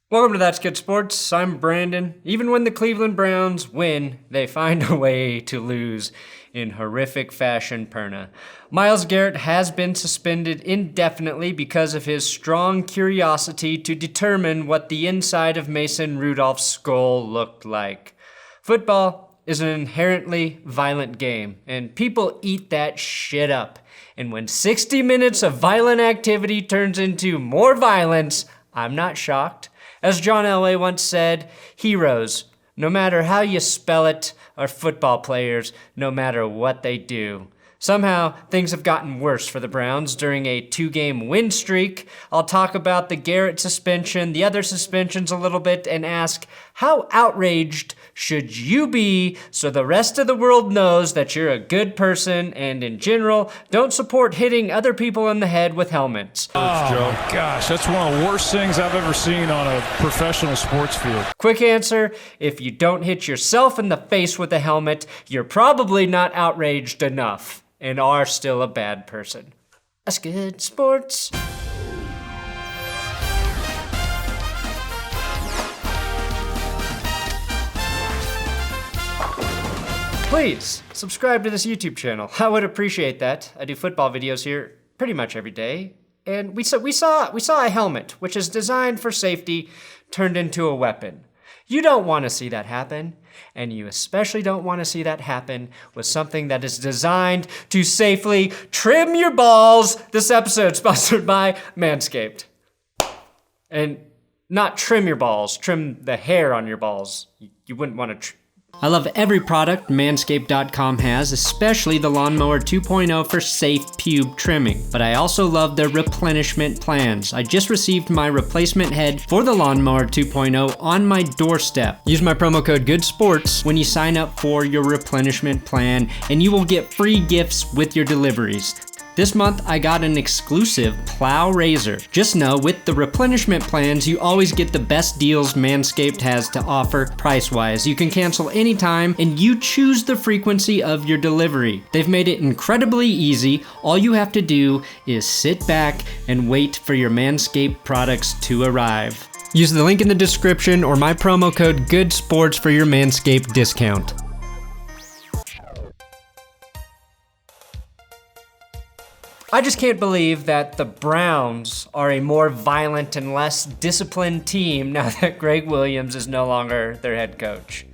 Welcome to That's Good Sports. I'm Brandon. Even when the Cleveland Browns win, they find a way to lose in horrific fashion, Perna. Myles Garrett has been suspended indefinitely because of his strong curiosity to determine what the inside of Mason Rudolph's skull looked like. Football is an inherently violent game, and people eat that shit up. And when 60 minutes of violent activity turns into more violence, I'm not shocked. As John Elway once said, heroes, no matter how you spell it, are football players, no matter what they do. Somehow, things have gotten worse for the Browns during a 2-game win streak. I'll talk about the Garrett suspension, the other suspensions a little bit, and ask, how outraged should you be so the rest of the world knows that you're a good person and, in general, don't support hitting other people in the head with helmets? Oh, my gosh, that's one of the worst things I've ever seen on a professional sports field. Quick answer, if you don't hit yourself in the face with a helmet, you're probably not outraged enough and are still a bad person. That's good sports. Please subscribe to this YouTube channel. I would appreciate that. I do football videos here pretty much every day. And we saw a helmet, which is designed for safety, turned into a weapon. You don't want to see that happen, and you especially don't want to see that happen with something that is designed to safely trim your balls. This episode sponsored by Manscaped. And not trim your balls, trim the hair on your balls. You wouldn't want to I love every product Manscaped.com has, especially the Lawnmower 2.0 for safe pube trimming. But I also love their replenishment plans. I just received my replacement head for the Lawnmower 2.0 on my doorstep. Use my promo code GOODSPORTS when you sign up for your replenishment plan, and you will get free gifts with your deliveries. This month, I got an exclusive plow razor. Just know, with the replenishment plans, you always get the best deals Manscaped has to offer price-wise. You can cancel anytime, and you choose the frequency of your delivery. They've made it incredibly easy. All you have to do is sit back and wait for your Manscaped products to arrive. Use the link in the description or my promo code GOODSPORTS for your Manscaped discount. I just can't believe that the Browns are a more violent and less disciplined team now that Greg Williams is no longer their head coach.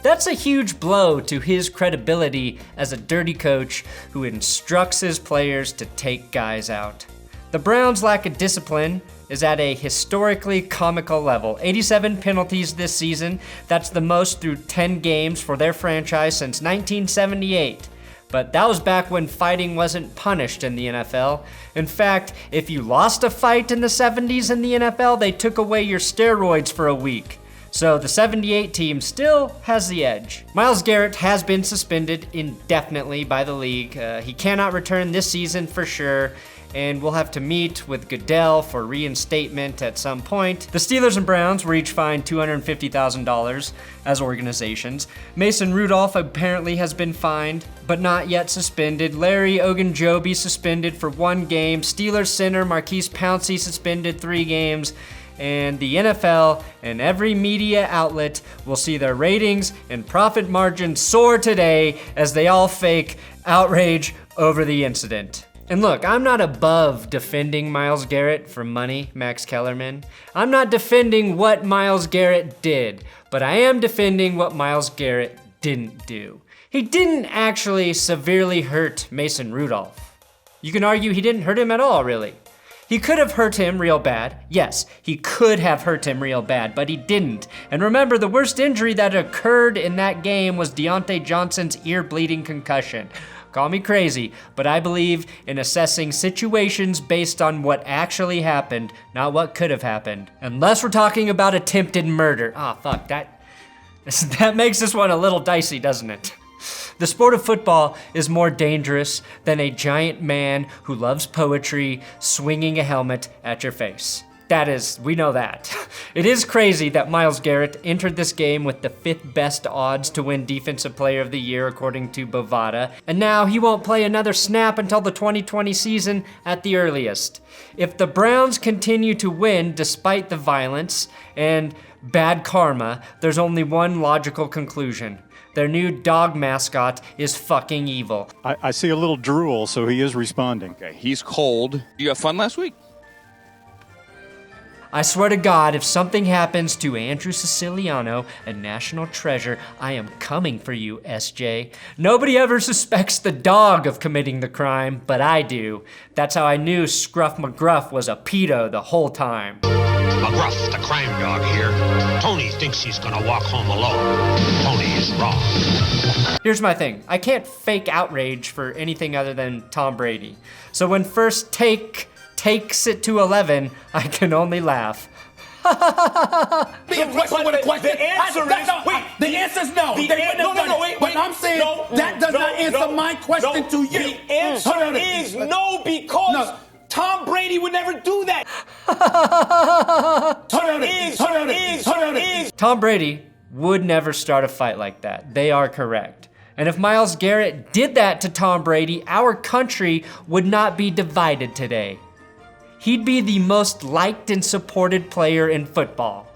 That's a huge blow to his credibility as a dirty coach who instructs his players to take guys out. The Browns' lack of discipline is at a historically comical level. 87 penalties this season. That's the most through 10 games for their franchise since 1978. But that was back when fighting wasn't punished in the NFL. In fact, if you lost a fight in the 70s in the NFL, they took away your steroids for a week. So the 78 team still has the edge. Myles Garrett has been suspended indefinitely by the league. He cannot return this season for sure, and we'll have to meet with Goodell for reinstatement at some point. The Steelers and Browns were each fined $250,000 as organizations. Mason Rudloph apparently has been fined, but not yet suspended. Larry Ogunjobi suspended for 1 game. Steelers center Maurkice Pouncey suspended 3 games. And the NFL and every media outlet will see their ratings and profit margins soar today as they all fake outrage over the incident. And look, I'm not above defending Myles Garrett for money, Max Kellerman. I'm not defending what Myles Garrett did, but I am defending what Myles Garrett didn't do. He didn't actually severely hurt Mason Rudolph. You can argue he didn't hurt him at all, really. He could have hurt him real bad. Yes, he could have hurt him real bad, but he didn't. And remember, the worst injury that occurred in that game was Deontay Johnson's ear-bleeding concussion. Call me crazy, but I believe in assessing situations based on what actually happened, not what could have happened. Unless we're talking about attempted murder. Fuck, that makes this one a little dicey, doesn't it? The sport of football is more dangerous than a giant man who loves poetry swinging a helmet at your face. we know that. It is crazy that Myles Garrett entered this game with the 5th best odds to win Defensive Player of the Year according to Bovada, and now he won't play another snap until the 2020 season at the earliest. If the Browns continue to win despite the violence and bad karma, there's only one logical conclusion. Their new dog mascot is fucking evil. I see a little drool, so he is responding. Okay, he's cold. You have fun last week? I swear to God, if something happens to Andrew Siciliano, a national treasure, I am coming for you, SJ. Nobody ever suspects the dog of committing the crime, but I do. That's how I knew Scruff McGruff was a pedo the whole time. McGruff, the crime dog here. Tony thinks he's gonna walk home alone. Tony is wrong. Here's my thing. I can't fake outrage for anything other than Tom Brady. So when First Take takes it to 11, I can only laugh. The answer is no. But I'm saying that does not answer my question to you. The answer is no, because Tom Brady would never do that. Tom Brady would never start a fight like that. They are correct. And if Myles Garrett did that to Tom Brady, our country would not be divided today. He'd be the most liked and supported player in football.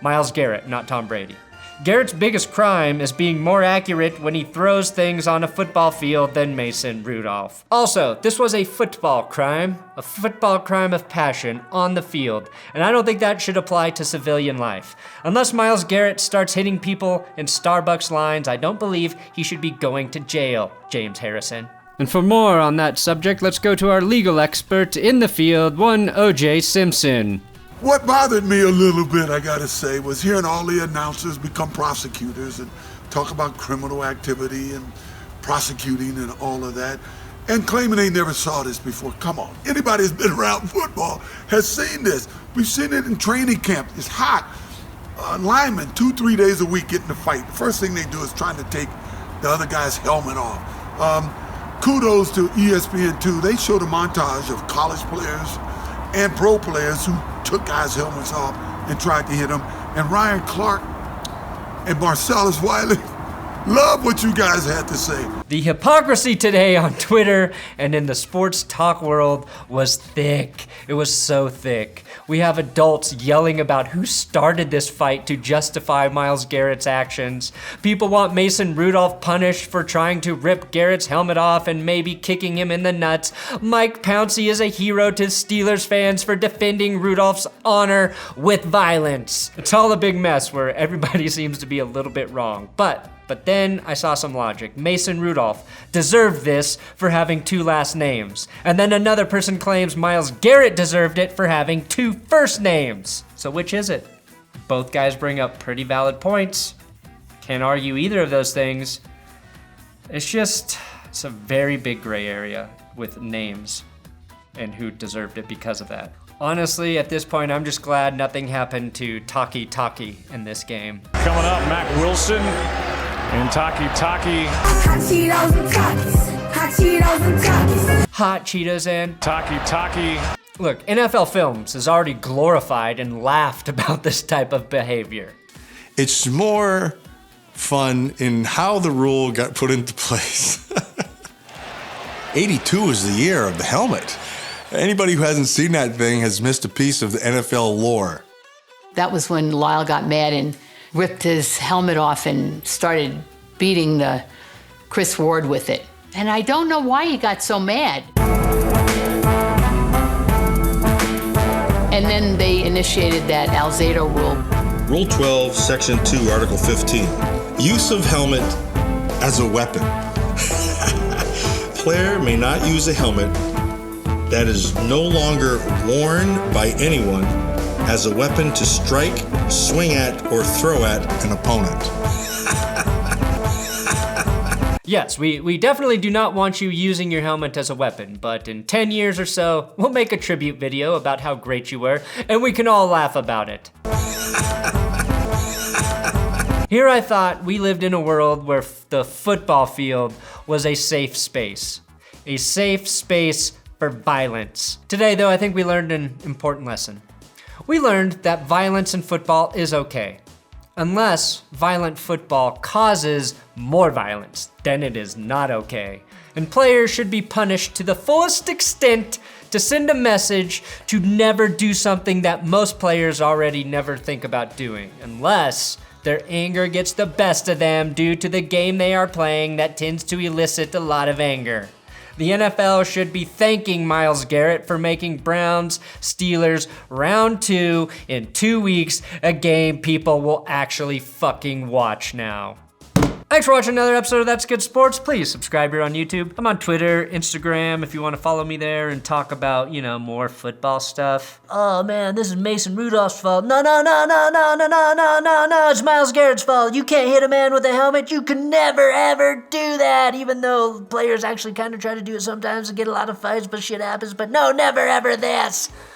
Myles Garrett, not Tom Brady. Garrett's biggest crime is being more accurate when he throws things on a football field than Mason Rudolph. Also, this was a football crime of passion on the field, and I don't think that should apply to civilian life. Unless Myles Garrett starts hitting people in Starbucks lines, I don't believe he should be going to jail, James Harrison. And for more on that subject, let's go to our legal expert in the field, one OJ Simpson. What bothered me a little bit, I gotta say, was hearing all the announcers become prosecutors and talk about criminal activity and prosecuting and all of that, and claiming they never saw this before. Come on, anybody who's been around football has seen this. We've seen it in training camp. It's hot. Linemen, 2-3 days a week get in a fight. The first thing they do is trying to take the other guy's helmet off. Kudos to ESPN2. They showed a montage of college players and pro players who took guys' helmets off and tried to hit them. And Ryan Clark and Marcellus Wiley, love what you guys had to say. The hypocrisy today on Twitter and in the sports talk world was thick. It was so thick. We have adults yelling about who started this fight to justify Myles Garrett's actions. People want Mason Rudolph punished for trying to rip Garrett's helmet off and maybe kicking him in the nuts. Mike Pouncey is a hero to Steelers fans for defending Rudolph's honor with violence. It's all a big mess where everybody seems to be a little bit wrong. But then I saw some logic. Mason Rudolph deserved this for having 2 last names. And then another person claims Myles Garrett deserved it for having 2 first names. So which is it? Both guys bring up pretty valid points. Can't argue either of those things. It's a very big gray area with names and who deserved it because of that. Honestly, at this point, I'm just glad nothing happened to Taki in this game. Coming up, Mac Wilson and Taki. Hot Cheetos and Takis. Hot Cheetos and Takis. Hot Cheetos and Taki. Look, NFL Films has already glorified and laughed about this type of behavior. It's more fun in how the rule got put into place. 82 is the year of the helmet. Anybody who hasn't seen that thing has missed a piece of the NFL lore. That was when Lyle got mad and ripped his helmet off and started beating the Chris Ward with it. And I don't know why he got so mad. And then they initiated that Alzado rule. Rule 12, Section 2, Article 15. Use of helmet as a weapon. Player may not use a helmet that is no longer worn by anyone as a weapon to strike, swing at, or throw at an opponent. Yes, we definitely do not want you using your helmet as a weapon, but in 10 years or so, we'll make a tribute video about how great you were, and we can all laugh about it. Here I thought we lived in a world where the football field was a safe space. A safe space for violence. Today, though, I think we learned an important lesson. We learned that violence in football is okay, unless violent football causes more violence, then it is not okay. And players should be punished to the fullest extent to send a message to never do something that most players already never think about doing, unless their anger gets the best of them due to the game they are playing that tends to elicit a lot of anger. The NFL should be thanking Myles Garrett for making Browns Steelers round 2 in 2 weeks, a game people will actually fucking watch now. Thanks for watching another episode of That's Good Sports. Please subscribe here on YouTube. I'm on Twitter, Instagram, if you want to follow me there and talk about, more football stuff. Oh man, this is Mason Rudolph's fault. No, it's Myles Garrett's fault. You can't hit a man with a helmet. You can never, ever do that, even though players actually kind of try to do it sometimes and get a lot of fights, but shit happens. But no, never, ever this.